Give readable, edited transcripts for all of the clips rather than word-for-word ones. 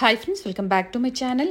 Hi friends, welcome back to my channel.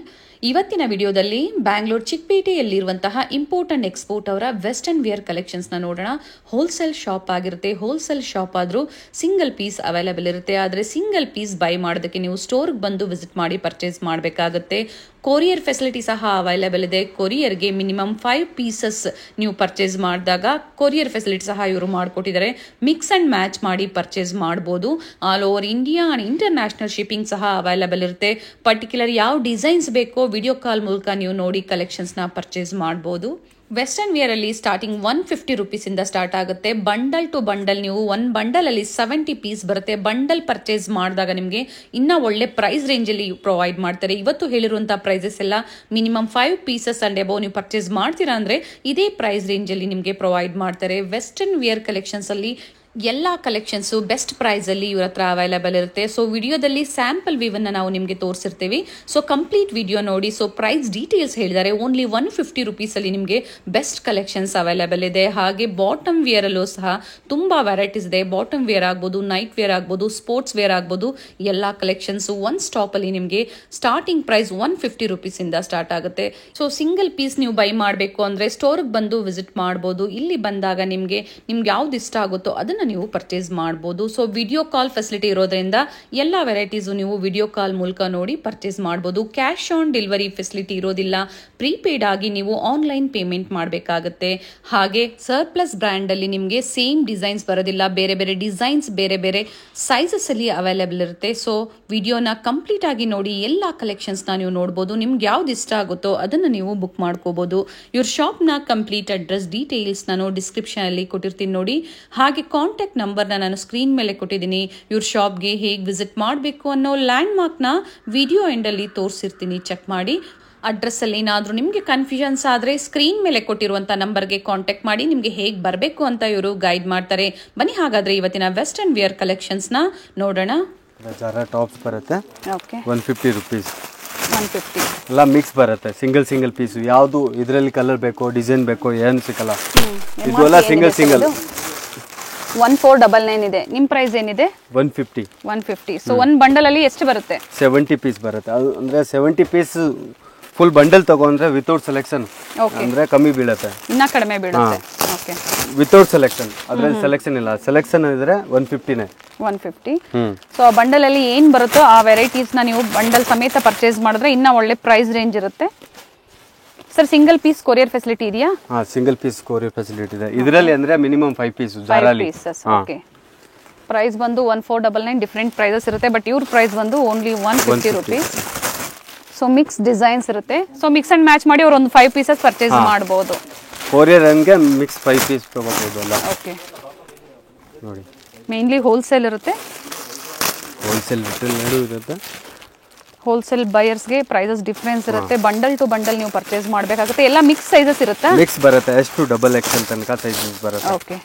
ಇವತ್ತಿನ ವಿಡಿಯೋದಲ್ಲಿ ಬ್ಯಾಂಗ್ಳೂರ್ ಚಿಕ್ಕಪೇಟೆಯಲ್ಲಿರುವಂತಹ ಇಂಪೋರ್ಟ್ ಅಂಡ್ ಎಕ್ಸ್ಪೋರ್ಟ್ ಅವರ ವೆಸ್ಟರ್ನ್ ವೇರ್ ಕಲೆಕ್ಷನ್ಸ್ನ ನೋಡೋಣ. ಹೋಲ್ಸೇಲ್ ಶಾಪ್ ಆಗಿರುತ್ತೆ. ಹೋಲ್ಸೇಲ್ ಶಾಪ್ ಆದರೂ ಸಿಂಗಲ್ ಪೀಸ್ ಅವೈಲೇಬಲ್ ಇರುತ್ತೆ. ಆದರೆ ಸಿಂಗಲ್ ಪೀಸ್ ಬೈ ಮಾಡೋದಕ್ಕೆ ನೀವು ಸ್ಟೋರ್ಗೆ ಬಂದು ವಿಸಿಟ್ ಮಾಡಿ ಪರ್ಚೇಸ್ ಮಾಡಬೇಕಾಗುತ್ತೆ. ಕೊರಿಯರ್ ಫೆಸಿಲಿಟಿ ಸಹ ಅವೈಲೇಬಲ್ ಇದೆ. ಕೊರಿಯರ್ಗೆ ಮಿನಿಮಮ್ 5 ಪೀಸಸ್ ನೀವು ಪರ್ಚೇಸ್ ಮಾಡಿದಾಗ ಕೊರಿಯರ್ ಫೆಸಿಲಿಟಿ ಸಹ ಇವರು ಮಾಡಿಕೊಟ್ಟಿದ್ದಾರೆ. ಮಿಕ್ಸ್ ಅಂಡ್ ಮ್ಯಾಚ್ ಮಾಡಿ ಪರ್ಚೇಸ್ ಮಾಡ್ಬೋದು. All over India and international shipping ಸಹ ಅವೈಲೇಬಲ್ ಇರುತ್ತೆ. ಪರ್ಟಿಕ್ಯುಲರ್ ಯಾವ ಡಿಸೈನ್ಸ್ ಬೇಕೋ ವಿಡಿಯೋ ಕಾಲ್ ಮೂಲಕ ನೀವು ನೋಡಿ ಕಲೆಕ್ಷನ್ಸ್ನ ಪರ್ಚೇಸ್ ಮಾಡ್ಬೋದು. ವೆಸ್ಟರ್ನ್ ವೇರ್ ಅಲ್ಲಿ ಸ್ಟಾರ್ಟಿಂಗ್ 150 ರುಪೀಸ್ ಇಂದ ಸ್ಟಾರ್ಟ್ ಆಗುತ್ತೆ. ಬಂಡಲ್ ಟು ಬಂಡಲ್ ನೀವು ಒಂದು ಬಂಡಲ್ ಅಲ್ಲಿ 70 ಪೀಸ್ ಬರುತ್ತೆ. ಬಂಡಲ್ ಪರ್ಚೇಸ್ ಮಾಡಿದಾಗ ನಿಮಗೆ ಇನ್ನ ಒಳ್ಳೆ ಪ್ರೈಸ್ ರೇಂಜ್ ಅಲ್ಲಿ ಪ್ರೊವೈಡ್ ಮಾಡ್ತಾರೆ. ಇವತ್ತು ಹೇಳಿರುವಂತಹ ಪ್ರೈಸಸ್ ಎಲ್ಲ ಮಿನಿಮಮ್ 5 ಪೀಸಸ್ ಅಂಡ್ ಅಬೌವ್ ನೀವು ಪರ್ಚೇಸ್ ಮಾಡ್ತೀರಾ ಅಂದ್ರೆ ಇದೇ ಪ್ರೈಸ್ ರೇಂಜ್ ಅಲ್ಲಿ ನಿಮಗೆ ಪ್ರೊವೈಡ್ ಮಾಡ್ತಾರೆ. ವೆಸ್ಟರ್ನ್ ವೇರ್ ಕಲೆಕ್ಷನ್ಸ್ ಅಲ್ಲಿ ಎಲ್ಲ ಕಲೆಕ್ಷನ್ಸು ಬೆಸ್ಟ್ ಪ್ರೈಸ್ ಅಲ್ಲಿ ಇವ್ರ ಹತ್ರ ಅವೈಲೇಬಲ್ ಇರುತ್ತೆ. ಸೊ ವಿಡಿಯೋದಲ್ಲಿ ಸ್ಯಾಂಪಲ್ ವಿವನ್ನ ನಾವು ನಿಮಗೆ ತೋರಿಸಿರ್ತೀವಿ. ಸೊ ಕಂಪ್ಲೀಟ್ ವಿಡಿಯೋ ನೋಡಿ. ಸೊ ಪ್ರೈಸ್ ಡೀಟೇಲ್ಸ್ ಹೇಳಿದ್ದಾರೆ. ಓನ್ಲಿ 150 ರುಪೀಸ್ ಅಲ್ಲಿ ನಿಮಗೆ ಬೆಸ್ಟ್ ಕಲೆಕ್ಷನ್ಸ್ ಅವೈಲೇಬಲ್ ಇದೆ. ಹಾಗೆ ಬಾಟಮ್ ವೇರ್ ಅಲ್ಲೂ ಸಹ ತುಂಬಾ ವೆರೈಟೀಸ್ ಇದೆ. ಬಾಟಮ್ ವೇರ್ ಆಗ್ಬೋದು, ನೈಟ್ ವೇರ್ ಆಗ್ಬೋದು, ಸ್ಪೋರ್ಟ್ಸ್ ವೇರ್ ಆಗ್ಬೋದು, ಎಲ್ಲ ಕಲೆಕ್ಷನ್ಸ್ ಒನ್ ಸ್ಟಾಪ್ ಅಲ್ಲಿ ನಿಮಗೆ ಸ್ಟಾರ್ಟಿಂಗ್ ಪ್ರೈಸ್ 150 ರುಪೀಸ್ ಇಂದ ಸ್ಟಾರ್ಟ್ ಆಗುತ್ತೆ. ಸೊ ಸಿಂಗಲ್ ಪೀಸ್ ನೀವು ಬೈ ಮಾಡಬೇಕು ಅಂದ್ರೆ ಸ್ಟೋರ್ಗೆ ಬಂದು ವಿಸಿಟ್ ಮಾಡಬಹುದು. ಇಲ್ಲಿ ಬಂದಾಗ ನಿಮ್ಗೆ ಯಾವ್ದು ಇಷ್ಟ ಆಗುತ್ತೋ ಅದನ್ನ ನೀವು ಪರ್ಚೇಸ್ ಮಾಡಬಹುದು. ಸೊ ವಿಡಿಯೋ ಕಾಲ್ ಫೆಸಿಲಿಟಿ ಇರೋದ್ರಿಂದ ಎಲ್ಲ ವೆರೈಟೀಸ್ ನೀವು ವಿಡಿಯೋ ಕಾಲ್ ಮೂಲಕ ನೋಡಿ ಪರ್ಚೇಸ್ ಮಾಡಬಹುದು. ಕ್ಯಾಶ್ ಆನ್ ಡೆಲಿವರಿ ಫೆಸಿಲಿಟಿ ಇರೋದಿಲ್ಲ. ಪ್ರೀಪೇಡ್ ಆಗಿ ನೀವು ಆನ್ಲೈನ್ ಪೇಮೆಂಟ್ ಮಾಡಬೇಕಾಗುತ್ತೆ. ಹಾಗೆ ಸರ್ಪ್ಲಸ್ ಬ್ರ್ಯಾಂಡ್ ಅಲ್ಲಿ ನಿಮಗೆ ಸೇಮ್ ಡಿಸೈನ್ಸ್ ಬರೋದಿಲ್ಲ. ಬೇರೆ ಬೇರೆ ಡಿಸೈನ್ಸ್ ಬೇರೆ ಬೇರೆ ಸೈಜಸ್ ಅಲ್ಲಿ ಅವೈಲೇಬಲ್ ಇರುತ್ತೆ. ಸೊ ವಿಡಿಯೋನ ಕಂಪ್ಲೀಟ್ ಆಗಿ ನೋಡಿ ಎಲ್ಲ ಕಲೆಕ್ಷನ್ಸ್ ನ ನೀವು ನೋಡಬಹುದು. ನಿಮ್ಗೆ ಯಾವ್ದು ಇಷ್ಟ ಆಗುತ್ತೋ ಅದನ್ನ ನೀವು ಬುಕ್ ಮಾಡ್ಕೋಬಹುದು. ಇವ್ರ ಶಾಪ್ ನ ಕಂಪ್ಲೀಟ್ ಅಡ್ರೆಸ್ ಡೀಟೇಲ್ಸ್ ನಾನು ಡಿಸ್ಕ್ರಿಪ್ಷನ್ ಅಲ್ಲಿ ಕೊಟ್ಟಿರ್ತೀನಿ ನೋಡಿ. ಹಾಗೆ ಕಾಂಟ್ಯಾಕ್ಟ್ ನಂಬರ್ನ ನಾನು ಸ್ಕ್ರೀನ್ ಮೇಲೆ ಕೊಟ್ಟಿದ್ದೀನಿ. ಇವ್ರ ಶಾಪ್ಗೆ ಹೇಗೆ ವಿಸಿಟ್ ಮಾಡಬೇಕು ಅನ್ನೋ ಲ್ಯಾಂಡ್ ಮಾರ್ಕ್ನ ವಿಡಿಯೋ ಎಂಡಲ್ಲಿ ತೋರಿಸಿರ್ತೀನಿ, ಚೆಕ್ ಮಾಡಿ. ಅಡ್ರೆಸ್ ಅಲ್ಲಿ ಏನಾದರೂ ನಿಮಗೆ ಕನ್ಫ್ಯೂಷನ್ಸ್ ಆದರೆ ಸ್ಕ್ರೀನ್ ಮೇಲೆ ಕೊಟ್ಟಿರುವಂಥ ನಂಬರ್ಗೆ ಕಾಂಟ್ಯಾಕ್ಟ್ ಮಾಡಿ ನಿಮಗೆ ಹೇಗೆ ಬರಬೇಕು ಅಂತ ಇವರು ಗೈಡ್ ಮಾಡ್ತಾರೆ. ಬನ್ನಿ ಹಾಗಾದ್ರೆ ಇವತ್ತಿನ ವೆಸ್ಟರ್ನ್ ವೇರ್ ಕಲೆಕ್ಷನ್ಸ್ನ ನೋಡೋಣ. ಜರಾ ಟಾಪ್ಸ್ ಬರುತ್ತೆ. Okay, 150 rupees. 150 ಎಲ್ಲ ಮಿಕ್ಸ್ ಬರುತ್ತೆ. ಸಿಂಗಲ್ ಪೀಸ್ ಯಾವುದು ಇದರಲ್ಲಿ ಕಲರ್ ಬೇಕೋ ಡಿಸೈನ್ ಬೇಕೋ ಏನು ಸಿಕ್ಕಲ್ಲ. ಇದು ಎಲ್ಲ ಸಿಂಗಲ್ 1499 ಇದೆ. ನಿಮ್ಮ ಪ್ರೈಸ್ ಏನಿದೆ? 150. ಸೊ ಒಂದು ಬಂಡಲ್ ಅಲ್ಲಿ ಎಷ್ಟು ಬರುತ್ತೆ? 70 ಪೀಸ್ ಬರುತ್ತೆ. ಅಂದ್ರೆ 70 ಪೀಸ್ ಫುಲ್ ಬಂಡಲ್ ತಗೊಂಡ್ರೆ ವಿತೌಟ್ ಸೆಲೆಕ್ಷನ್ ಅಂದ್ರೆ ಕಮ್ಮಿ ಬೀಳುತ್ತೆ, ಇನ್ನ ಕಡಿಮೆ ಬೀಳುತ್ತೆ. Okay, without selection. ಅದ್ರಲ್ಲಿ ಸೆಲೆಕ್ಷನ್ ಇಲ್ಲ. ಸೆಲೆಕ್ಷನ್ ಇದ್ರೆ 150ನೇ. 150. ಸೊ ಆ ಬಂಡಲ್ ಅಲ್ಲಿ ಏನ್ ಬರುತ್ತೋ ಆ ವೆರೈಟೀಸ್ ನ ನೀವು ಬಂಡಲ್ ಸಮೇತ ಪರ್ಚೇಸ್ ಮಾಡಿದ್ರೆ ಇನ್ನ ಒಳ್ಳೆ ಪ್ರೈಸ್ ರೇಂಜ್ ಇರುತ್ತೆ. Sir single piece courier facility ಇದೆಯಾ? ಸಿಂಗಲ್ ಪೀಸ್ ಕೊರಿಯರ್ ಫೆಸಿಲಿಟಿ ಇದೆ. ಇದರಲ್ಲಿ ಅಂದ್ರೆ ಮಿನಿಮಮ್ 5 ಪೀಸ್ ಜಾರಲ್ಲಿ. ಓಕೆ, ಪ್ರೈಸ್ ಬಂದು 1499. ಡಿಫರೆಂಟ್ ಪ್ರೈಸಸ್ ಇರುತ್ತೆ. ಬಟ್ ಇವ್ರ ಪ್ರೈಸ್ ಬಂದು only 150 rupees. So mix designs ಇರುತ್ತೆ. ಸೊ ಮಿಕ್ಸ್ ಅಂಡ್ ಮ್ಯಾಚ್ ಮಾಡಿ ಅವ್ರು ಒಂದು 5 ಪೀಸಸ್ ಪರ್ಚೇಸ್ ಮಾಡಬಹುದು. ಕೊರಿಯರ್ ಹಂಗೆ ಮಿಕ್ಸ್ 5 ಪೀಸ್ ತಗೋಬಹುದು ಅಲ್ಲ. ಓಕೆ, ನೋಡಿ ಮೇನ್ಲಿ ಹೋಲ್ಸೇಲ್ ಇರುತ್ತೆ. ಹೋಲ್ಸೇಲ್ ರಿಟೇಲ್ ಇರುತ್ತೆ. ಹೋಲ್ಸೇಲ್ ಬಯರ್ಸ್ಗೆ ಪ್ರೈಸಸ್ ಡಿಫರೆನ್ಸ್ ಇರುತ್ತೆ. ಬಂಡಲ್ ಟು ಬಂಡಲ್ ನೀವು ಪರ್ಚೇಸ್ ಮಾಡಬೇಕಾಗುತ್ತೆ. ಎಲ್ಲ ಮಿಕ್ಸ್ ಸೈಜಸ್ ಇರುತ್ತೆ. ಮಿಕ್ಸ್ ಬರುತ್ತೆ. ಎಷ್ಟು ಡಬಲ್ ಎಕ್ಸೆಲ್ ತನಕ ಸೈಜಸ್ ಬರುತ್ತೆ. ಓಕೆ,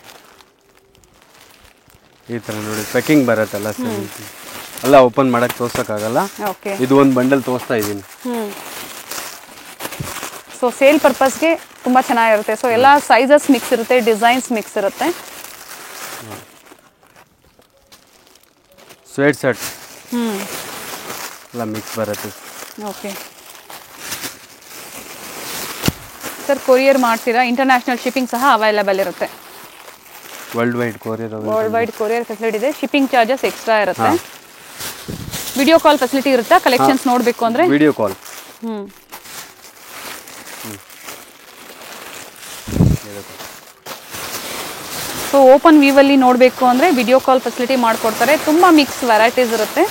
ಈ ತರ ನೋಡಿ ಪ್ಯಾಕಿಂಗ್ ಬರುತ್ತಲ್ಲ. ಎಲ್ಲ ಓಪನ್ ಮಾಡಕ್ಕೆ ತೋರ್ಸಕ್ಕಾಗಲ್ಲ. ಓಕೆ, ಇದು ಒಂದು ಬಂಡಲ್ ತೋರಿಸ್ತಾ ಇದ್ದೀನಿ. ಸೊ ಸೇಲ್ ಪರ್ಪಸ್ಗೆ ತುಂಬಾ ಚೆನ್ನಾಗಿರುತ್ತೆ. ಸೊ ಎಲ್ಲ ಸೈಜಸ್ ಮಿಕ್ಸ್ ಇರುತ್ತೆ, ಡಿಸೈನ್ಸ್ ಮಿಕ್ಸ್ ಇರುತ್ತೆ. ಸ್ವೇಟ್ ಶರ್ಟ್ ಎಲ್ಲ ಮಿಕ್ಸ್ ಬರುತ್ತೆ. ಓಕೆ ಸರ್, ಕೊರಿಯರ್ ಮಾಡ್ತೀರಾ? ಇಂಟರ್ನ್ಯಾಷನಲ್ ಶಿಪ್ಪಿಂಗ್ ಸಹ ಅವೈಲೇಬಲ್ ಇರುತ್ತೆ. ವರ್ಲ್ಡ್ ವೈಡ್ ಕೊರಿಯರ್ ಫೆಸಿಲಿಟಿ ಇದೆ. ಶಿಪ್ಪಿಂಗ್ ಚಾರ್ಜಸ್ ಎಕ್ಸ್ಟ್ರಾ ಇರುತ್ತೆ. ವಿಡಿಯೋ ಕಾಲ್ ಫೆಸಿಲಿಟಿ ಇರುತ್ತಾ ಕಲೆಕ್ಷನ್ಸ್ ನೋಡಬೇಕು ಅಂದ್ರೆ? Video call. So open view ಅಲ್ಲಿ ನೋಡಬೇಕು ಅಂದ್ರೆ ವಿಡಿಯೋ ಕಾಲ್ ಫೆಸಿಲಿಟಿ ಮಾಡ್ಕೊಡ್ತಾರೆ. ತುಂಬಾ ಮಿಕ್ಸ್ ವೆರೈಟೀಸ್ ಇರುತ್ತೆ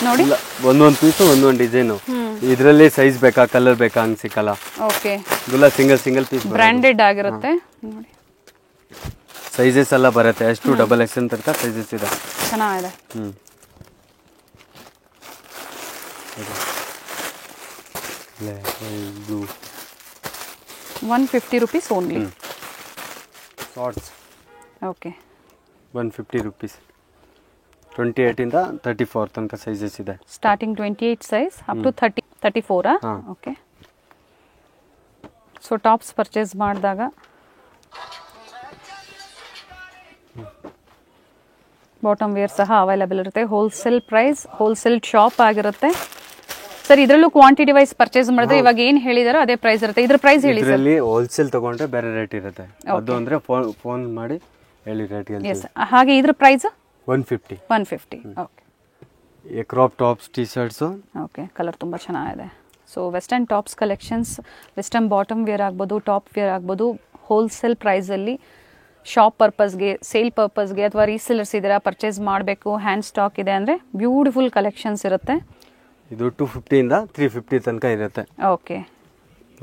ನೋಡಿ. ಒಂದೊಂದು ಪೀಸು ಒಂದೊಂದು ಡಿಸೈನು. ಇದರಲ್ಲಿ ಸೈಜ್ ಬೇಕಾ ಕಲರ್ ಬೇಕಾ ಹಂಗೆ ಸಿಕ್ಕಲ್ಲ. ಓಕೆ, ಇದೆಲ್ಲ ಸಿಂಗಲ್ ಪೀಸ್ ಬ್ರಾಂಡೆಡ್ ಆಗಿರುತ್ತೆ ನೋಡಿ. ಸೈಜಸ್ ಎಲ್ಲ ಬರುತ್ತೆ. ಎಷ್ಟು ಡಬಲ್ ಎಕ್ಸೆಲ್ ತನಕ ಸೈಜಸ್ ಇದೆ. ಚೆನ್ನಾಗಿದೆ. 150 rupees only. Shorts okay, 150 rupees. 28 ಇಂದ 34 ತನಕ ಸೈಜಸ್ ಇದೆ. Starting 28 size up to 34. Okay, so tops purchase ಮಾಡಿದಾಗ ಬಾಟಮ್ ವೇರ್ ಸಹ ಅವೈಲೇಬಲ್ ಇರುತ್ತೆ. ಹೋಲ್ಸೇಲ್ ಪ್ರೈಸ್, ಹೋಲ್ಸೇಲ್ ಶಾಪ್ ಆಗಿರುತ್ತೆ. ಸರ್ ಇದರಲ್ಲೂ ಕ್ವಾಂಟಿಟಿ ವೈಸ್ ಪರ್ಚೇಸ್ ಮಾಡಿದ್ರೆ ಇವಾಗ ಏನ್ ಹೇಳಿದಾರೋ ಅದೇ ಪ್ರೈಸ್ ಇರುತ್ತೆ. ಇದ್ರ ಪ್ರೈಸ್ ಹೇಳಿ ಸರ್. ಇದರಲ್ಲಿ ಹೋಲ್ಸೇಲ್ ತಗೊಂಡ್ರೆ ಬೇರೆ ರೇಟ್ ಇರುತ್ತೆ. ಅದು ಅಂದ್ರೆ ಫೋನ್ ಮಾಡಿ ಹೇಳಿ ರೇಟ್ ಹೇಳ್ತೀವಿ. ಎಸ್, ಹಾಗೆ ಇದ್ರ ಪ್ರೈಸ್ 150. 150. ಓಕೆ. ಈ crop tops T shirts. Okay, colour ತುಂಬ ಚೆನ್ನಾಗಿದೆ. So western tops collections, western bottom wear ಆಗ್ಬೋದು, ಟಾಪ್ ವೇರ್ ಆಗ್ಬೋದು, ಹೋಲ್ಸೇಲ್ ಪ್ರೈಸಲ್ಲಿ ಶಾಪ್ ಪರ್ಪಸ್ಗೆ, ಸೇಲ್ ಪರ್ಪಸ್ಗೆ ಅಥವಾ ರೀಸೇಲರ್ಸ್ ಇದ್ದೀರಾ, ಪರ್ಚೇಸ್ ಮಾಡಬೇಕು, ಹ್ಯಾಂಡ್ ಸ್ಟಾಕ್ ಇದೆ ಅಂದರೆ ಬ್ಯೂಟಿಫುಲ್ ಕಲೆಕ್ಷನ್ಸ್ ಇರುತ್ತೆ. ಇದು 250 ಇಂದ 350 ತನಕ ಇರುತ್ತೆ. ಓಕೆ.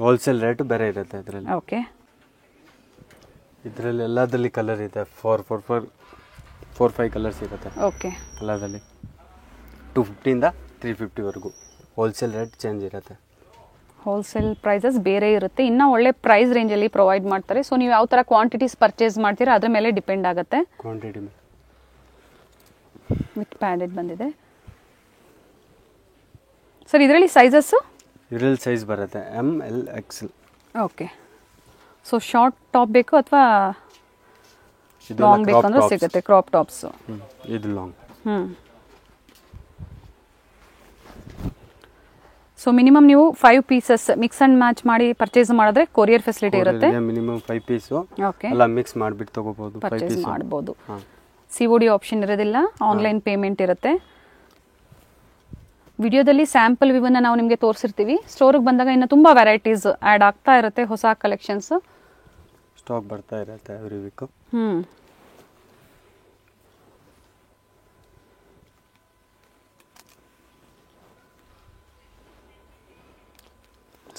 ಹೋಲ್ಸೇಲ್ ರೇಟ್ ಬೇರೆ ಇರುತ್ತೆ ಇದರಲ್ಲಿ. ಓಕೆ. ಇದರಲ್ಲಿ ಎಲ್ಲದಲ್ಲಿ ಕಲರ್ ಇದೆ. 4-5 ಕಲರ್ಸ್ ಇರುತ್ತೆ. ಓಕೆ. ಎಲ್ಲದಲ್ಲಿ 250 ಇಂದ 350 ವರೆಗೂ ಹೋಲ್ಸೇಲ್ ರೇಟ್ ಚೇಂಜ್ ಇರುತ್ತೆ. ಹೋಲ್ಸೇಲ್ ಪ್ರೈಸಸ್ ಬೇರೆ ಇರುತ್ತೆ. ಇನ್ನೂ ಒಳ್ಳೆ ಪ್ರೈಸ್ ರೇಂಜಲ್ಲಿ ಪ್ರೊವೈಡ್ ಮಾಡ್ತಾರೆ. ಸೊ ನೀವು ಯಾವ ಥರ ಕ್ವಾಂಟಿಟೀಸ್ ಪರ್ಚೇಸ್ ಮಾಡ್ತೀರಾ ಅದ್ರ ಮೇಲೆ ಡಿಪೆಂಡ್ ಆಗುತ್ತೆ. ಕ್ವಾಂಟಿಟಿ ವಿತ್ ಪ್ಯಾಡೆಡ್ ಬಂದಿದೆ ಸರ್. ಇದರಲ್ಲಿ ಸೈಜಸ್ಸು ಇದರಲ್ಲಿ ಸೈಜ್ ಬರುತ್ತೆ M, L, XL. Okay. So short top ಬೇಕು ಅಥವಾ ಲಾಂಗ್ ಬೇಕು ಅಂದ್ರೆ ಸಿಗುತ್ತೆ. ಕ್ರಾಪ್ ಟಾಪ್ಸು ಇದು ಲಾಂಗ್. ಸೊ ಮಿನಿಮಮ್ ನೀವು 5 ಪೀಸಸ್ ಮಿಕ್ಸ್ ಅಂಡ್ ಮ್ಯಾಚ್ ಮಾಡಿ ಪರ್ಚೇಸ್ ಮಾಡಿದ್ರೆ ಕೊರಿಯರ್ ಫೆಸಿಲಿಟಿ ಇರುತ್ತೆ. ಮಿನಿಮಮ್ 5 ಪೀಸ್ ಓಕೆ, ಎಲ್ಲ ಮಿಕ್ಸ್ ಮಾಡಿಬಿಟ್ಟು ತಗೋಬಹುದು, ಪರ್ಚೇಸ್ ಮಾಡಬಹುದು. COD ಆಪ್ಷನ್ ಇರೋದಿಲ್ಲ, ಆನ್ಲೈನ್ ಪೇಮೆಂಟ್ ಇರುತ್ತೆ. ವಿಡಿಯೋದಲ್ಲಿ ಸ್ಯಾಂಪಲ್ ವಿವನ್ನ ನಾವು ನಿಮಗೆ ತೋರಿಸಿರ್ತೀವಿ. ಸ್ಟೋರ್ಗೆ ಬಂದಾಗ ಇನ್ನು ತುಂಬಾ ವೆರೈಟೀಸ್ ಆ್ಯಡ್ ಆಗ್ತಾ ಇರುತ್ತೆ, ಹೊಸ ಕಲೆಕ್ಷನ್ಸ್ ಸ್ಟಾಕ್ ಬರ್ತಾ ಇರುತ್ತೆ ಎವ್ರಿ ವೀಕ್.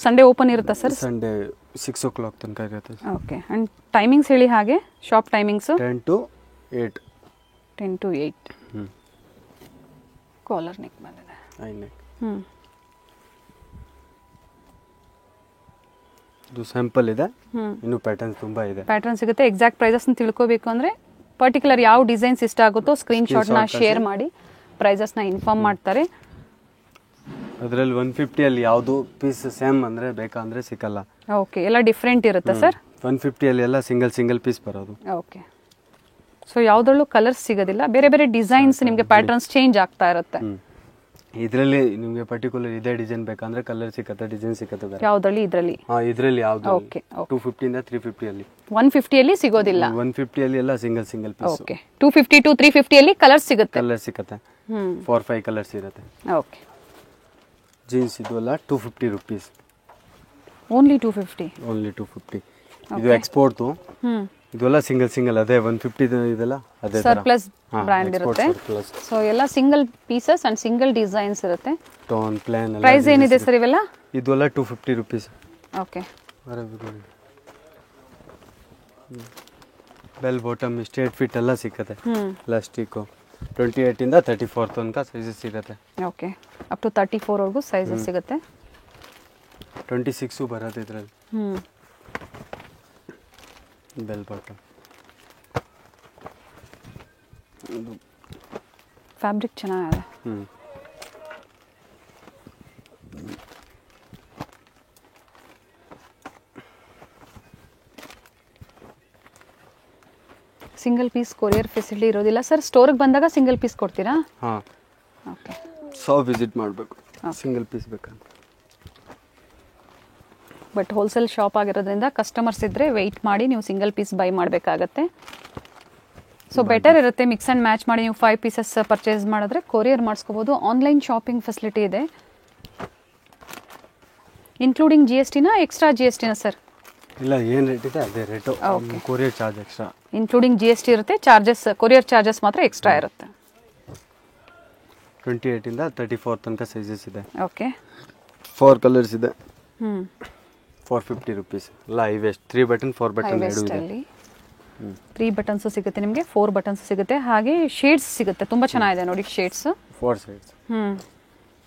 ಸಂಡೇ ಓಪನ್ ಇರುತ್ತಾ ಸರ್? ಸಂಡೇ 6 o'clock ತನಕ ಇರುತ್ತೆ. ಓಕೆ. ಆ್ಯಂಡ್ ಟೈಮಿಂಗ್ಸ್ ಹೇಳಿ ಹಾಗೆ. Shop timings 10 to 8. 10 to 8. Collar neck ಬಂದಿದೆ. ಇದು ಸ್ಯಾಂಪಲ್ ಇದೆ, ಇನ್ನು ಪ್ಯಾಟರ್ನ್ಸ್ ತುಂಬಾ ಇದೆ. ಪ್ಯಾಟರ್ನ್ ಸಿಗುತ್ತೆ. ಎಕ್ಸಾಕ್ಟ್ ಪ್ರೈಸಸ್ ತಿಳ್ಕೋಬೇಕು ಅಂದ್ರೆ ಪರ್ಟಿಕ್ಯುಲರ್ ಯಾವ ಡಿಸೈನ್ಸ್ ಇಷ್ಟ ಆಗುತ್ತೋ ಸ್ಕ್ರೀನ್ ಶಾಟ್ನ ಶೇರ್ ಮಾಡಿ ಪ್ರೈಸಸ್ನ ಇನ್ಫಾರ್ಮ್ ಮಾಡ್ತಾರೆ. ಅದರಲ್ಲಿ 150 ಅಲ್ಲಿ ಯಾವುದು ಪೀಸ್ ಸೇಮ್ ಅಂದ್ರೆ ಬೇಕಂದ್ರೆ ಸಿಕ್ಕಲ್ಲ. ಓಕೆ, ಎಲ್ಲ ಡಿಫ್ರೆಂಟ್ ಇರುತ್ತೆ ಸರ್. 150 ಅಲ್ಲಿ ಎಲ್ಲ ಸಿಂಗಲ್ ಪೀಸ್ ಬರೋದು. ಓಕೆ. ಸೊ ಯಾವುದ್ರಲ್ಲೂ ಕಲರ್ಸ್ ಸಿಗೋದಿಲ್ಲ, ಬೇರೆ ಬೇರೆ ಡಿಸೈನ್ಸ್ ನಿಮಗೆ ಪ್ಯಾಟರ್ನ್ಸ್ ಚೇಂಜ್ ಆಗ್ತಾ ಇರುತ್ತೆ. ಇದರಲ್ಲಿ ನಿಮಗೆ ಪರ್ಟಿಕ್ಯುಲರ್ ಇದೇ ಡಿಸೈನ್ ಬೇಕಂದ್ರೆ ಕಲರ್ ಸಿಕ್ಕತ್ತೆ, ಡಿಸೈನ್ ಸಿಕ್ಕತ್ತೆ ಬೇರೆ. ಯಾವುದ್ರಲ್ಲಿ? ಇದರಲ್ಲಿ ಯಾವುದು? ಓಕೆ. 250 ಇಂದ 350 ಅಲ್ಲಿ. 150 ಅಲ್ಲಿ ಸಿಗೋದಿಲ್ಲ. 150 ಅಲ್ಲಿ ಎಲ್ಲ ಸಿಂಗಲ್ ಪೀಸ್. ಓಕೆ. 250 to 350 ಅಲ್ಲಿ ಕಲರ್ ಸಿಗುತ್ತೆ. 4-5 ಕಲರ್ಸ್ ಇರುತ್ತೆ. ಓಕೆ. ಜೀನ್ಸ್ ಇದು ಎಲ್ಲ 250 rupees. ಓನ್ಲಿ 250. ಓನ್ಲಿ 250. ಇದು ಎಕ್ಸ್ಪೋರ್ಟ್. ಇದೆಲ್ಲ ಸಿಂಗಲ್ ಅದೇ 150 ಇದೆಲ್ಲ ಅದೇ ತರ ಸರ್ಪ್ಲಸ್ ಬ್ರ್ಯಾಂಡ್ ಇರುತ್ತೆ. ಸೊ ಎಲ್ಲ single pieces and single designs ಇರುತ್ತೆ. ಟೋನ್ ಪ್ಲೇನ್ ಎಲ್ಲ. ಪ್ರೈಸ್ ಏನಿದೆ ಸರ್ ಇವೆಲ್ಲ? ಇದೆಲ್ಲ 250 rupees. Okay. Bell bottom straight fit ಎಲ್ಲ ಸಿಕ್ಕತ್ತೆ. ಪ್ಲಾಸ್ಟಿಕ್ 28 ಇಂದ 34 ತನಕ ಸೈಜಸ್ ಸಿಗುತ್ತೆ. ಓಕೆ. ಅಪ್ ಟು 34 ವರೆಗೂ ಸೈಜಸ್ ಸಿಗುತ್ತೆ. 26 ಬರುತ್ತೆ ಇದರಲ್ಲಿ. Bell bottom. ಫ್ಯಾಬ್ರಿಕ್ ಚೆನ್ನಾಗಿದೆ. ಸಿಂಗಲ್ ಪೀಸ್ ಕೊರಿಯರ್ ಫೆಸಿಲಿಟಿ ಇರೋದಿಲ್ಲ ಸರ್. ಸ್ಟೋರ್ಗೆ ಬಂದಾಗ ಸಿಂಗಲ್ ಪೀಸ್ ಕೊಡ್ತೀರಾ? ಹಾಂ. ಓಕೆ. ವಿಸಿಟ್ ಮಾಡಬೇಕು ಸಿಂಗಲ್ ಪೀಸ್ ಬೇಕಂತ. ಬಟ್ ಹೋಲ್ಸೇಲ್ ಶಾಪ್ ಆಗಿರೋದ್ರಿಂದ ಕಸ್ಟಮರ್ಸ್ ಇದ್ದರೆ ವೆಯ್ಟ್ ಮಾಡಿ ನೀವು ಸಿಂಗಲ್ ಪೀಸ್ ಬೈ ಮಾಡಬೇಕಾಗತ್ತೆ. ಸೊ ಬೆಟರ್ ಇರುತ್ತೆ ಮಿಕ್ಸ್ ಆ್ಯಂಡ್ ಮ್ಯಾಚ್ ಮಾಡಿ ನೀವು 5 ಪೀಸಸ್ ಪರ್ಚೇಸ್ ಮಾಡಿದ್ರೆ ಕೊರಿಯರ್ ಮಾಡಿಸ್ಕೋಬೋದು. ಆನ್ಲೈನ್ ಶಾಪಿಂಗ್ ಫೆಸಿಲಿಟಿ ಇದೆ. Including GST extra GST sir? ಇಲ್ಲ, ಏನು ರೇಟ್ ಇದೆ ಅದೇ rate. Courier charge extra. Including GST ಇರುತ್ತೆ. ಚಾರ್ಜಸ್ ಕೊರಿಯರ್ ಚಾರ್ಜಸ್ ಮಾತ್ರ ಎಕ್ಸ್ಟ್ರಾ ಇರುತ್ತೆ. 28 ಇಂದ 34 ತನಕ ಸೈಜಸ್ ಇದೆ. ಓಕೆ. 4 ಕಲರ್ಸ್ ಇದೆ. 450 rupees. ಎಲ್ಲ ಹೈ ವೇಸ್ಟ್ 3 ಬಟನ್ 4 ಬಟನ್ ಎರಡು ಇದೆ. 3 ಬಟನ್ಸ್ ಸಿಗುತ್ತೆ ನಿಮಗೆ, 4 ಬಟನ್ಸ್ ಸಿಗುತ್ತೆ. ಹಾಗೆ ಶೇಡ್ಸ್ ಸಿಗುತ್ತೆ. ತುಂಬಾ ಚೆನ್ನಾಗಿದೆ ನೋಡಿ shades. 4 shades.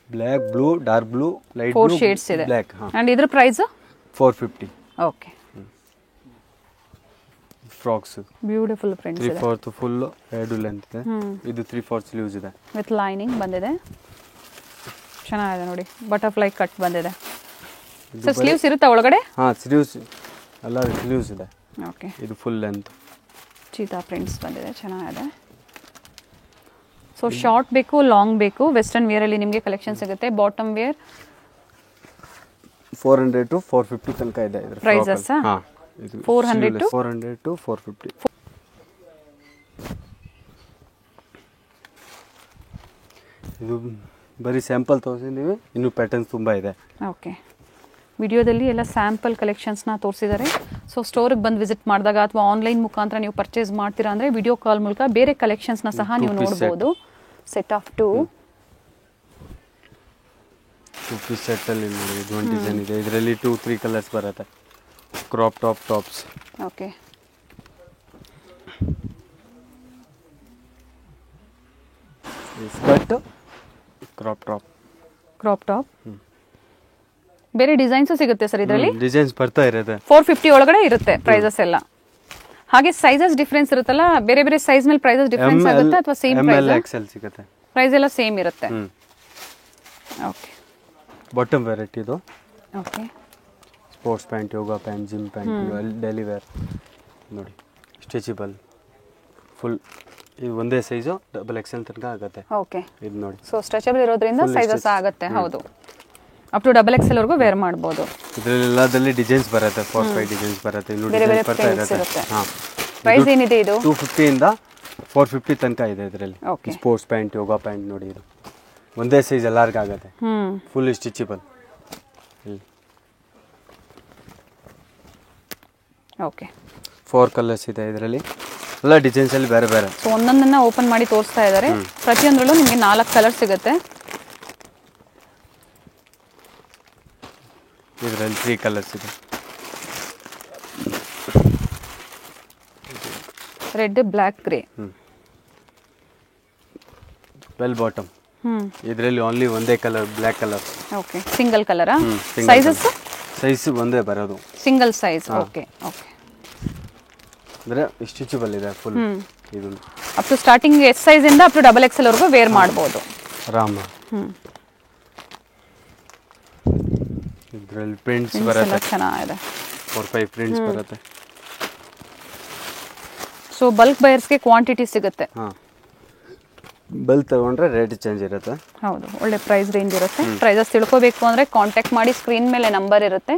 Black, blue, dark blue, light 4 shades ಇದೆ. ಬ್ಲಾಕ್. ಅಂಡ್ ಇದ್ರ price 450. Okay. Frocks beautiful prints ಇದೆ. 3/4 ಫುಲ್ ಎರಡು ಲೆಂತ್ ಇದೆ. ಇದು 3/4 ಸ್ಲೀವ್ಸ್ ಇದೆ ವಿತ್ ಲೈನಿಂಗ್ ಬಂದಿದೆ. ಚೆನ್ನಾಗಿದೆ ನೋಡಿ, ಬಟರ್ಫ್ಲೈ ಕಟ್ ಬಂದಿದೆ. ಸರ್ ಸ್ಲೀವ್ಸ್ ಇರುತ್ತಾ ಒಳಗಡೆ? ಸ್ಲೀವ್ಸ್ ಎಲ್ಲ ಸ್ಲೀವ್ಸ್ ಇದೆ. ಓಕೆ. ಇದು ಫುಲ್ ಲೆಂತ್ ಚೀತಾ ಪ್ರಿಂಟ್ಸ್ ಬಂದಿದೆ, ಚೆನ್ನಾಗಿದೆ. ಸೊ ಶಾರ್ಟ್ ಬೇಕು, ಲಾಂಗ್ ಬೇಕು, ವೆಸ್ಟರ್ನ್ ವೇರ್ ಅಲ್ಲಿ ನಿಮಗೆ ಕಲೆಕ್ಷನ್ ಸಿಗುತ್ತೆ. ಬಾಟಮ್ ವೇರ್ 400 to 450 ತನಕ ಇದೆ ಇದ್ರ ಪ್ರೈಸಸ್. ಹಾ 400 to 450. ಇದು ಬರೀ ಸ್ಯಾಂಪಲ್ ತೋರಿಸಿದ್ದೀವಿ, ಇನ್ನು ಪ್ಯಾಟರ್ನ್ಸ್ ತುಂಬ ಇದೆ. ಓಕೆ, ವಿಡಿಯೋದಲ್ಲಿ ಎಲ್ಲ ಸ್ಯಾಂಪಲ್ ಕಲೆಕ್ಷನ್ಸ್ನ ತೋರಿಸಿದ್ದಾರೆ. ಸೊ ಸ್ಟೋರಿಗೆ ಬಂದು ವಿಸಿಟ್ ಮಾಡಿದಾಗ ಅಥವಾ ಆನ್ಲೈನ್ ಮುಖಾಂತರ ನೀವು ಪರ್ಚೇಸ್ ಮಾಡ್ತೀರಾ ಅಂದರೆ ವಿಡಿಯೋ ಕಾಲ್ ಮೂಲಕ ಬೇರೆ ಕಲೆಕ್ಷನ್ಸ್ನ ಸಹ ನೀವು ನೋಡ್ಬೋದು. ಸೆಟ್ ಆಫ್ 2 ಪೀಸ್ ಸೆಟ್ಟಲ್ಲಿ ನೋಡಿ ಇದು ಒಂದು ಡಿಸೈನ್ ಇದೆ. ಇದರಲ್ಲಿ 2-3 ಕಲರ್ಸ್ ಬರುತ್ತೆ. Crop tops. Okay, skirt crop top. ಬೇರೆ ಡಿಸೈನ್ಸು ಸಿಗುತ್ತೆ ಸರ್ ಇದರಲ್ಲಿ. ಡಿಸೈನ್ಸ್ ಬರ್ತಾ ಇರುತ್ತೆ. 450 ಒಳಗಡೆ ಇರುತ್ತೆ ಪ್ರೈಸಸ್ ಎಲ್ಲ. ಹಾಗೆ ಸೈಜಸ್ ಡಿಫರೆನ್ಸ್ ಇರುತ್ತಲ್ಲ, ಬೇರೆ ಬೇರೆ ಸೈಜ್ ಮೇಲೆ ಪ್ರೈಸಸ್ ಡಿಫರೆನ್ಸ್ ಆಗುತ್ತೆ ಅಥವಾ ಸೇಮ್ ಪ್ರೈಸ್? XL ಸಿಗುತ್ತೆ. ಪ್ರೈಸ್ ಎಲ್ಲ ಸೇಮ್ ಇರುತ್ತೆ. ಓಕೆ, ಬಾಟಮ್ ವೆರೈಟಿ ಇದು. Okay, sports pant, yoga pant, gym pant, daily wear ನೋಡಿ. Stretchable full. ಇದು ಒಂದೇ ಸೈಜು XL ತನಕ ಆಗುತ್ತೆ. ಓಕೆ, ಇದು ನೋಡಿ. ಸೊ ಸ್ಟ್ರೆಚಬಲ್ ಇರೋದ್ರಿಂದ ಸೈಜಸ್ ಆಗುತ್ತೆ. ಹೌದು, ಅಪ್ ಟು XXL ವರೆಗೂ ವೇರ್ ಮಾಡ್ಬೋದು. ಇದರಲ್ಲಿ ಎಲ್ಲದಲ್ಲಿ ಡಿಸೈನ್ಸ್ ಬರುತ್ತೆ. 4-5 ಡಿಸೈನ್ಸ್ ಬರುತ್ತೆ. ಇನ್ನು ಡಿಸೈನ್ಸ್ ಬರ್ತಾ ಇರುತ್ತೆ. ಹಾ, ಪ್ರೈಸ್ ಏನಿದೆ ಇದು? 250 ಇಂದ 450 ತನಕ ಇದೆ ಇದರಲ್ಲಿ. ಸ್ಪೋರ್ಟ್ಸ್ ಪ್ಯಾಂಟ್, ಯೋಗ ಪ್ಯಾಂಟ್ ನೋಡಿ. ಇದು ಒಂದೇ ಸೈಜ್ ಎಲ್ಲರಿಗೂ ಆಗುತ್ತೆ. ಫುಲ್ ಸ್ಟಿಚಬಲ್. ಓಕೆ, 4 ಕಲರ್ಸ್ ಇದೆ ಇದರಲ್ಲಿ. ಎಲ್ಲ ಡಿಸೈನ್ಸ್ ಅಲ್ಲಿ ಬೇರೆ ಬೇರೆ. ಸೊ ಒಂದೊಂದನ್ನ ಓಪನ್ ಮಾಡಿ ತೋರಿಸ್ತಾ ಇದ್ದಾರೆ. ಪ್ರತಿಯೊಂದರಲ್ಲೂ ನಿಮಗೆ 4 ಕಲರ್ ಸಿಗುತ್ತೆ. ಇದರಲ್ಲಿ 3 ಕಲರ್ಸ್ ಇದೆ. Red, black, grey. Bell bottom. ಇದರಲ್ಲಿ ಓನ್ಲಿ ಒಂದೇ colour, black colour. Okay, single ಕಲರಾ? ಸೈಜಸ್? ಸೈಜ್ ಒಂದೇ ಬರೋದು. Single size. Okay, okay. ಅಂದ್ರೆ ಸ್ಟಿಚಬಲ್ ಇದೆ ಫುಲ್. ಇದು up to starting S size ಇಂದ ಅಪ್ ಟು XXL ವರೆಗೂ ವೇರ್ ಮಾಡಬಹುದು. ಆರಾಮ. ಇದರಲ್ಲಿ ಪ್ರಿಂಟ್ಸ್ ಬರುತ್ತೆ. ಚೆನ್ನಾಗಿದೆ. 4-5 ಪ್ರಿಂಟ್ಸ್ ಬರುತ್ತೆ. ಸೊ ಬಲ್ಕ್ ಬಯರ್ಸ್ಗೆ ಕ್ವಾಂಟಿಟಿ ಸಿಗುತ್ತೆ. ಬಲ್ಕ್ ತಗೊಂಡ್ರೆ ರೇಟ್ ಚೇಂಜ್ ಇರುತ್ತೆ. ಹೌದು, ಒಳ್ಳೆ ಪ್ರೈಸ್ ರೇಂಜ್ ಇರುತ್ತೆ. ಪ್ರೈಸಸ್ ತಿಳ್ಕೋಬೇಕು ಅಂದ್ರೆ ಕಾಂಟ್ಯಾಕ್ಟ್ ಮಾಡಿ, ಸ್ಕ್ರೀನ್ ಮೇಲೆ ನಂಬರ್ ಇರುತ್ತೆ,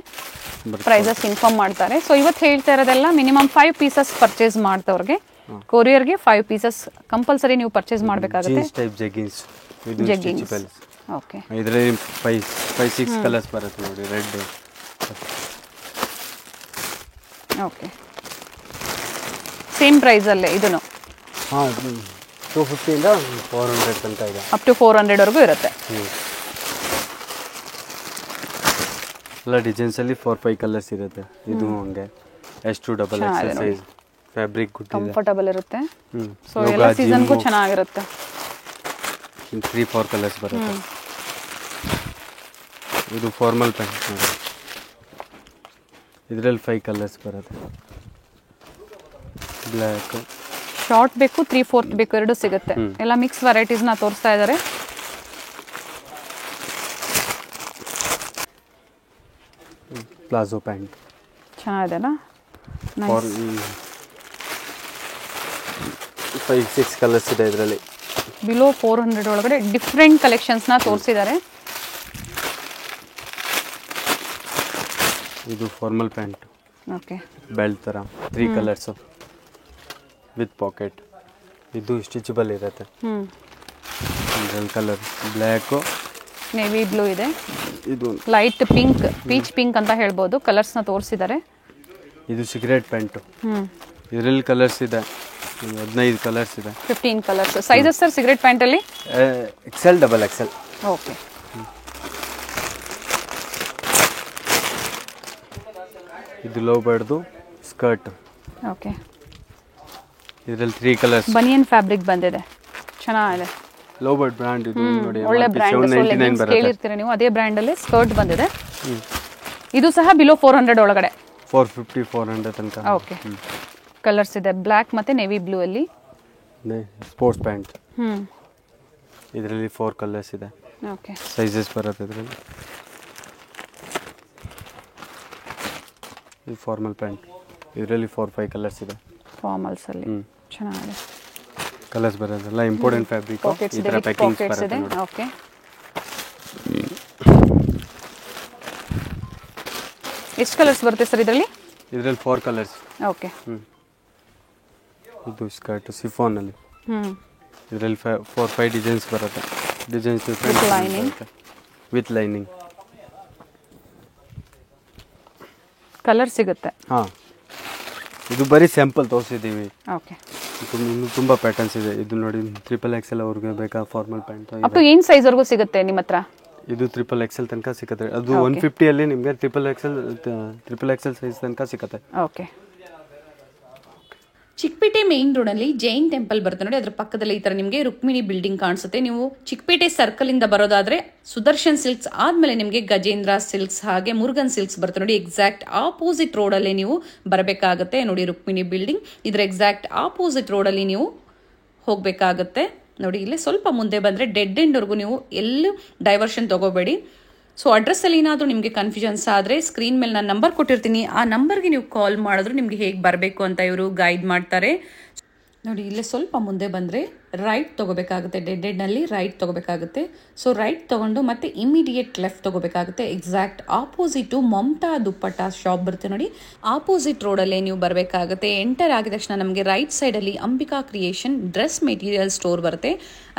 ಪ್ರೈಸಸ್ ಇನ್ಫಾರ್ಮ್ ಮಾಡ್ತಾರೆ. ಸೊ ಇವತ್ತು ಹೇಳ್ತಾ ಇರೋದೆಲ್ಲ ಮಿನಿಮಮ್ 5 ಪೀಸಸ್ ಪರ್ಚೇಸ್ ಮಾಡ್ದವ್ರಿಗೆ ಕೊರಿಯರ್ಗೆ 5 ಪೀಸಸ್ ಕಂಪಲ್ಸರಿ ನೀವು ಪರ್ಚೇಸ್ ಮಾಡಬೇಕಾಗುತ್ತೆ. Jeans type jeggings. ಇದು ಸ್ಟಿಚಬಲ್. ಓಕೆ, ಇದರಲ್ಲಿ 5-6 ಕಲರ್ಸ್ ಬರುತ್ತೆ ನೋಡಿ. ರೆಡ್. ಓಕೆ, ಸೇಮ್ ಪ್ರೈಸ್ ಅಲ್ಲೇ ಇದನ್ನು. ಹಾಂ, 250 ಇಂದ 400 ತನಕ ಇದೆ. ಅಪ್ ಟು 400 ವರೆಗೂ ಇರುತ್ತೆ. ಎಲ್ಲ ಡಿಸೈನ್ಸ್ ಅಲ್ಲಿ 4-5 ಕಲರ್ಸ್ ಇರುತ್ತೆ. ಇದು ಹಂಗೆ S2XX ಸೈಜ್. ಫ್ಯಾಬ್ರಿಕ್ ಗುಡ್ ಇದೆ, ಕಂಫರ್ಟಬಲ್ ಇರುತ್ತೆ. ಸೊ ಎಲ್ಲ ಸೀಸನ್ಗೂ ಚೆನ್ನಾಗಿರುತ್ತೆ. 3-4 ಕಲರ್ಸ್ ಬರುತ್ತೆ. ಇದು ಫಾರ್ಮಲ್ ಪ್ಯಾಂಟ್. ಇದರಲ್ಲಿ 5 ಕಲರ್ಸ್ ಬರುತ್ತೆ. ಬ್ಲ್ಯಾಕ್. ಶಾರ್ಟ್ ಬೇಕು, 3/4 ಬೇಕು, ಎರಡು ಸಿಗುತ್ತೆ. ಎಲ್ಲ ಮಿಕ್ಸ್ ವೆರೈಟೀಸ್ನ ತೋರಿಸ್ತಾ ಇದ್ದಾರೆ. Palazzo pant ಚೆನ್ನಾಗಿದೆಲ್ಲ. 5-6 ಕಲರ್ಸ್ ಇದೆ ಇದರಲ್ಲಿ. ಬಿಲೋ 400 ಒಳಗಡೆ ಡಿಫ್ರೆಂಟ್ ಕಲೆಕ್ಷನ್ಸ್ನ ತೋರಿಸಿದ್ದಾರೆ. ಇದು ಫಾರ್ಮಲ್ ಪ್ಯಾಂಟ್. ಓಕೆ, ಬೆಲ್ಟ್ ಥರ 3 ಕಲರ್ಸು ವಿತ್ ಪಾಕೆಟ್. ಇದು ಸ್ಟಿಚಬಲ್ ಇರುತ್ತೆ. ಇದರಲ್ಲಿ ಕಲರ್ ಬ್ಲ್ಯಾಕು, ನೇವಿ ಬ್ಲೂ ಇದೆ, ಇದು ಲೈಟ್ ಪಿಂಕ್, ಪೀಚ್ ಪಿಂಕ್ ಅಂತ ಹೇಳ್ಬೋದು. ಕಲರ್ಸ್ನ ತೋರಿಸಿದ್ದಾರೆ. ಇದು ಸಿಗರೇಟ್ ಪ್ಯಾಂಟು. ಇದರಲ್ಲಿ ಕಲರ್ಸ್ ಇದೆ, 15 ಕಲರ್ಸ್ ಇದೆ. 15 ಕಲರ್ಸ್. ಸೈಜಸ್ ಸರ್ ಸಿಗರೇಟ್ ಪ್ಯಾಂಟಲ್ಲಿ? XL, XXL. ಓಕೆ, ಇದು ಲೋ ಬರ್ಡ್ದು ಸ್ಕರ್ಟ್. ಓಕೆ, ಇದರಲ್ಲಿ 3 ಕಲರ್ಸ್. ಬನಿಯನ್ ಫ್ಯಾಬ್ರಿಕ್ ಬಂದಿದೆ, ಚೆನ್ನಾಗಿದೆ. ಲೋ ಬರ್ಡ್ ಬ್ರ್ಯಾಂಡ್ ಇದು ನೋಡಿ. ಒಳ್ಳೆ ಬ್ರ್ಯಾಂಡ್. 799 ಬರುತ್ತೆ. ಕೇಳಿರ್ತೀರಾ ನೀವು, ಅದೇ ಬ್ರ್ಯಾಂಡಲ್ಲಿ ಸ್ಕರ್ಟ್ ಬಂದಿದೆ. ಇದು ಸಹ ಬಿಲೋ 400 ಒಳಗಡೆ. 450-400 ತನಕ. ಓಕೆ, ಕಲರ್ಸ್ ಇದೆ, ಬ್ಲ್ಯಾಕ್ ಮತ್ತೆ ನೇವಿ ಬ್ಲೂ ಅಲ್ಲಿ. Sports pant. ಇದರಲ್ಲಿ 4 ಕಲರ್ಸ್ ಇದೆ. ಓಕೆ, ಸೈಜಸ್ ಬರುತ್ತೆ ಇದರಲ್ಲಿ. ಇದು ಫಾರ್ಮಲ್ ಪ್ಯಾಂಟ್. ಇದರಲ್ಲಿ 4-5 ಕಲರ್ಸ್ ಇದೆ. ಫಾರ್ಮಲ್ಸ್ ಅಲ್ಲಿ ಚೆನ್ನಾಗಿದೆ. ಕಲರ್ಸ್ ಬರೋದಲ್ಲ ಇಂಪಾರ್ಟೆಂಟ್ ಫ್ಯಾಬ್ರಿಕ್. ಈ ತರ ಪ್ಯಾಕಿಂಗ್ಸ್ ಬರುತ್ತೆ ನೋಡಿ. ಓಕೆ, ಎಷ್ಟು ಕಲರ್ಸ್ ಬರುತ್ತೆ ಸರ್ ಇದರಲ್ಲಿ? ಇದರಲ್ಲಿ 4 ಕಲರ್ಸ್. ಓಕೆ. ಇದು ಸ್ಕರ್ಟ್ ಸಿಫಾನಲ್ಲಿ. ಇದರಲ್ಲಿ 4-5 ಡಿಸೈನ್ಸ್ ಬರುತ್ತೆ. ಡಿಸೈನ್ಸ್ ವಿತ್ ಲೈನಿಂಗ್ ಕಲರ್ ಸಿಗುತ್ತೆ. ಹಾಂ, ಇದು ಬರೀ ಸ್ಯಾಂಪಲ್ ತೋರಿಸಿದ್ದೀವಿ. ಓಕೆ. ಇನ್ನು ತುಂಬ ಪ್ಯಾಟರ್ನ್ಸ್ ಇದೆ. ಇದು ನೋಡಿ XXL ಅವ್ರಿಗೆ ಬೇಕಾ ಫಾರ್ಮಲ್ ಪ್ಯಾಂಟ್. ಅಪ್ ಟು ಏನು ಸೈಜ್ವರೆಗೂ ಸಿಗುತ್ತೆ ನಿಮ್ಮ ಹತ್ರ? ಇದು XXL ತನಕ ಸಿಗುತ್ತೆ. ಅದು 150 ಅಲ್ಲಿ ನಿಮಗೆ XXL ಸೈಜ್ ತನಕ ಸಿಗುತ್ತೆ. ಓಕೆ. ಚಿಕ್ಕಪೇಟೆ ಮೇನ್ ರೋಡಲ್ಲಿ ಜೈನ್ ಟೆಂಪಲ್ ಬರುತ್ತೆ ನೋಡಿ, ಅದ್ರ ಪಕ್ಕದಲ್ಲಿ ಈ ಥರ ನಿಮಗೆ ರುಕ್ಮಿಣಿ ಬಿಲ್ಡಿಂಗ್ ಕಾಣಿಸುತ್ತೆ. ನೀವು ಚಿಕ್ಕಪೇಟೆ ಸರ್ಕಲಿಂದ ಬರೋದಾದ್ರೆ ಸುದರ್ಶನ್ ಸಿಲ್ಕ್ಸ್ ಆದಮೇಲೆ ನಿಮಗೆ ಗಜೇಂದ್ರ ಸಿಲ್ಕ್ಸ್ ಹಾಗೆ ಮುರುಗನ್ ಸಿಲ್ಕ್ಸ್ ಬರುತ್ತೆ ನೋಡಿ. ಎಕ್ಸಾಕ್ಟ್ ಆಪೋಸಿಟ್ ರೋಡಲ್ಲಿ ನೀವು ಬರಬೇಕಾಗುತ್ತೆ ನೋಡಿ. ರುಕ್ಮಿಣಿ ಬಿಲ್ಡಿಂಗ್ ಇದರ ಎಕ್ಸಾಕ್ಟ್ ಆಪೋಸಿಟ್ ರೋಡಲ್ಲಿ ನೀವು ಹೋಗಬೇಕಾಗುತ್ತೆ ನೋಡಿ. ಇಲ್ಲೇ ಸ್ವಲ್ಪ ಮುಂದೆ ಬಂದರೆ ಡೆಡ್ ಎಂಡ್ವರೆಗೂ ನೀವು ಎಲ್ಲೂ ಡೈವರ್ಷನ್ ತಗೋಬೇಡಿ. ಸೊ ಅಡ್ರೆಸ್ಸಲ್ಲಿ ಏನಾದರೂ ನಿಮಗೆ ಕನ್ಫ್ಯೂಷನ್ಸ್ ಆದರೆ ಸ್ಕ್ರೀನ್ ಮೇಲೆ ನಾನು ನಂಬರ್ ಕೊಟ್ಟಿರ್ತೀನಿ, ಆ ನಂಬರ್ಗೆ ನೀವು ಕಾಲ್ ಮಾಡಿದ್ರು ನಿಮಗೆ ಹೇಗೆ ಬರಬೇಕು ಅಂತ ಇವರು ಗೈಡ್ ಮಾಡ್ತಾರೆ ನೋಡಿ. ಇಲ್ಲೇ ಸ್ವಲ್ಪ ಮುಂದೆ ಬಂದರೆ ರೈಟ್ ತೊಗೋಬೇಕಾಗುತ್ತೆ. ಡೆಡ್ ಎಂಡ್ನಲ್ಲಿ ರೈಟ್ ತೊಗೋಬೇಕಾಗುತ್ತೆ. ಸೊ ರೈಟ್ ತೊಗೊಂಡು ಮತ್ತೆ ಇಮಿಡಿಯೇಟ್ ಲೆಫ್ಟ್ ತೊಗೋಬೇಕಾಗುತ್ತೆ. Exact opposite Mamata Dupatta shop ಬರುತ್ತೆ ನೋಡಿ. ಆಪೋಸಿಟ್ ರೋಡಲ್ಲೇ ನೀವು ಬರಬೇಕಾಗುತ್ತೆ. ಎಂಟರ್ ಆಗಿದ ತಕ್ಷಣ ನಮಗೆ ರೈಟ್ ಸೈಡಲ್ಲಿ Ambika creation dress material store ಬರುತ್ತೆ.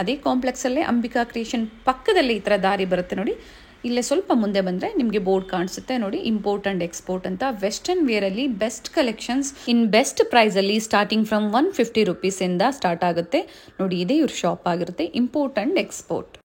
ಅದೇ ಕಾಂಪ್ಲೆಕ್ಸಲ್ಲೇ ಅಂಬಿಕಾ ಕ್ರಿಯೇಷನ್ ಪಕ್ಕದಲ್ಲಿ ಈ ಥರ ದಾರಿ ಬರುತ್ತೆ ನೋಡಿ. ಇಲ್ಲೇ ಸ್ವಲ್ಪ ಮುಂದೆ ಬಂದರೆ ನಿಮಗೆ ಬೋರ್ಡ್ ಕಾಣಿಸುತ್ತೆ ನೋಡಿ, ಇಂಪೋರ್ಟ್ ಆ್ಯಂಡ್ ಎಕ್ಸ್ಪೋರ್ಟ್ ಅಂತ. ವೆಸ್ಟರ್ನ್ ವೇರಲ್ಲಿ ಬೆಸ್ಟ್ ಕಲೆಕ್ಷನ್ಸ್ ಇನ್ ಬೆಸ್ಟ್ ಪ್ರೈಸಲ್ಲಿ ಸ್ಟಾರ್ಟಿಂಗ್ ಫ್ರಮ್ 150 ರುಪೀಸಿಂದ ಸ್ಟಾರ್ಟ್ ಆಗುತ್ತೆ ನೋಡಿ. ಇದೇ ಇವ್ರ ಶಾಪ್ ಆಗಿರುತ್ತೆ, ಇಂಪೋರ್ಟ್ ಆ್ಯಂಡ್ ಎಕ್ಸ್ಪೋರ್ಟ್.